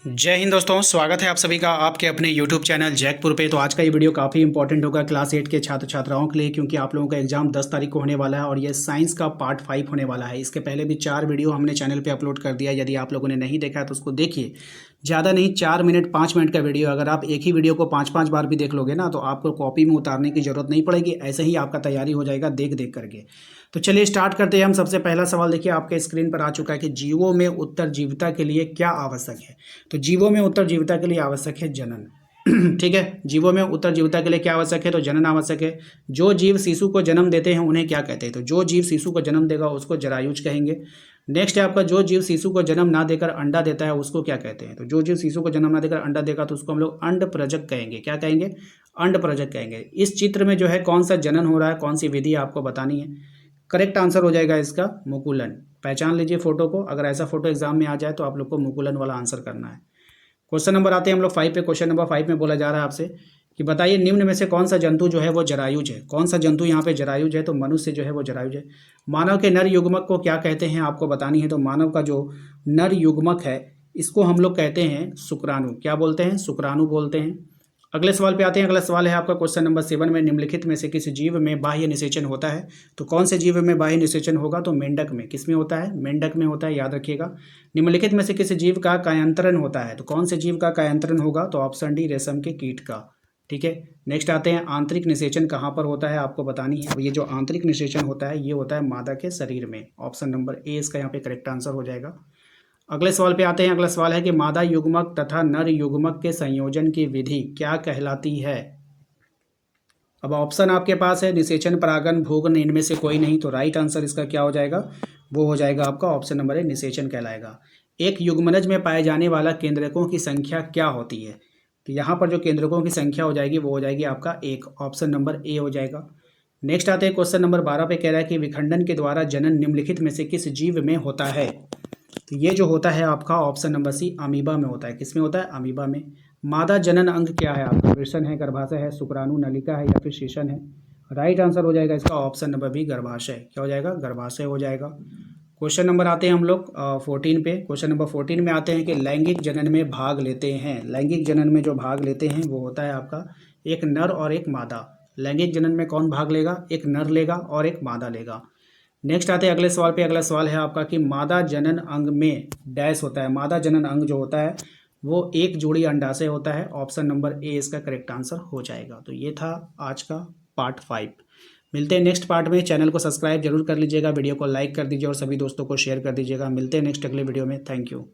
जय हिंद दोस्तों, स्वागत है आप सभी का आपके अपने YouTube चैनल जैकपुर पे। तो आज का ये वीडियो काफ़ी इंपॉर्टेंट होगा क्लास 8 के छात्र छात्राओं के लिए, क्योंकि आप लोगों का एग्जाम 10 तारीख को होने वाला है और ये साइंस का पार्ट 5 होने वाला है। इसके पहले भी 4 वीडियो हमने चैनल पे अपलोड कर दिया है। यदि आप लोगों ने नहीं देखा है तो उसको देखिए। ज़्यादा नहीं, 4 मिनट 5 मिनट का वीडियो। अगर आप एक ही वीडियो को 5-5 बार भी देख लोगे ना तो आपको कॉपी में उतारने की ज़रूरत नहीं पड़ेगी। ऐसे ही आपका तैयारी हो जाएगा देख देख करके। तो चलिए स्टार्ट करते हैं। हम सबसे पहला सवाल देखिए, आपके स्क्रीन पर आ चुका है कि जीवों में उत्तरजीविता के लिए क्या आवश्यक है। तो जीवों में उत्तरजीविता के लिए आवश्यक है जनन। ठीक है, जीवों में उत्तरजीविता के लिए क्या आवश्यक है, तो जनन आवश्यक है। जो जीव शिशु को जन्म देते हैं उन्हें क्या कहते हैं, तो जो जीव शिशु को जन्म देगा उसको जरायुज कहेंगे। नेक्स्ट है आपका, जो जीव शिशु को जन्म ना देकर अंडा देता है उसको क्या कहते हैं, तो जो जीव शिशु को जन्म ना देकर अंडा देगा तो उसको हम लोग अंड प्रजक कहेंगे। क्या कहेंगे, अंड प्रजक कहेंगे। इस चित्र में जो है कौन सा जनन हो रहा है, कौन सी विधि आपको बतानी है। करेक्ट आंसर हो जाएगा इसका मुकुलन। पहचान लीजिए फोटो को, अगर ऐसा फोटो एग्जाम में आ जाए तो आप लोग को मुकुलन वाला आंसर करना है। क्वेश्चन नंबर आते हैं हम लोग 5 पे। क्वेश्चन नंबर 5 में बोला जा रहा है आपसे कि बताइए निम्न में से कौन सा जंतु जो है वो जरायुज है। कौन सा जंतु यहाँ पे जरायुज है, तो मनुष्य जो है वो जरायुज है। मानव के नर युग्मक को क्या कहते हैं आपको बतानी है। तो मानव का जो नर युग्मक है इसको हम लोग कहते हैं शुक्राणु। क्या बोलते हैं, शुक्राणु बोलते हैं। अगले सवाल पे आते हैं। अगला सवाल है आपका क्वेश्चन नंबर 7 में, निम्नलिखित में से किस जीव में बाह्य निषेचन होता है। तो कौन से जीव में बाह्य निषेचन होगा, तो मेंढक में। किस में होता है, मेंढक में होता है, याद रखिएगा। निम्नलिखित में से किस जीव का कायांतरण होता है, तो कौन से जीव का कायांतरण होगा, तो ऑप्शन डी रेशम के कीट का। ठीक है, नेक्स्ट आते हैं, आंतरिक निषेचन कहाँ पर होता है आपको बतानी है। ये जो आंतरिक निषेचन होता है ये होता है मादा के शरीर में। ऑप्शन नंबर ए इसका यहाँ पे करेक्ट आंसर हो जाएगा। अगले सवाल पे आते हैं। अगला सवाल है कि मादा युग्मक तथा नर युग्मक के संयोजन की विधि क्या कहलाती है। अब ऑप्शन आपके पास है निषेचन, परागन, भोगन, इनमें से कोई नहीं। तो राइट आंसर इसका क्या हो जाएगा, वो हो जाएगा आपका ऑप्शन नंबर ए, निषेचन कहलाएगा। एक युग्मनज में पाए जाने वाला केंद्रकों की संख्या क्या होती है। तो यहाँ पर जो केंद्रकों की संख्या हो जाएगी वो हो जाएगी आपका एक। ऑप्शन नंबर ए हो जाएगा। नेक्स्ट आते हैं क्वेश्चन नंबर 12 पे, कह रहा है कि विखंडन के द्वारा जनन निम्नलिखित में से किस जीव में होता है। तो ये जो होता है आपका ऑप्शन नंबर सी, अमीबा में होता है। किस में होता है, अमीबा में। मादा जनन अंग क्या है आपका, वृषण है, गर्भाशय है, शुक्राणु नलिका है या फिर शीशन है। राइट आंसर हो जाएगा इसका ऑप्शन नंबर बी, गर्भाशय। क्या हो जाएगा, गर्भाशय हो जाएगा। क्वेश्चन नंबर आते हैं हम लोग 14 पे। क्वेश्चन नंबर 14 में आते हैं कि लैंगिक जनन में भाग लेते हैं। लैंगिक जनन में जो भाग लेते हैं वो होता है आपका एक नर और एक मादा। लैंगिक जनन में कौन भाग लेगा, एक नर लेगा और एक मादा लेगा। नेक्स्ट आते हैं अगले सवाल पे। अगला सवाल है आपका कि मादा जनन अंग में डैश होता है। मादा जनन अंग जो होता है वो एक जोड़ी अंडाशय होता है। ऑप्शन नंबर ए इसका करेक्ट आंसर हो जाएगा। तो ये था आज का पार्ट 5। मिलते हैं नेक्स्ट पार्ट में। चैनल को सब्सक्राइब जरूर कर लीजिएगा, वीडियो को लाइक कर दीजिए और सभी दोस्तों को शेयर कर दीजिएगा। मिलते हैं नेक्स्ट अगले वीडियो में। Thank you.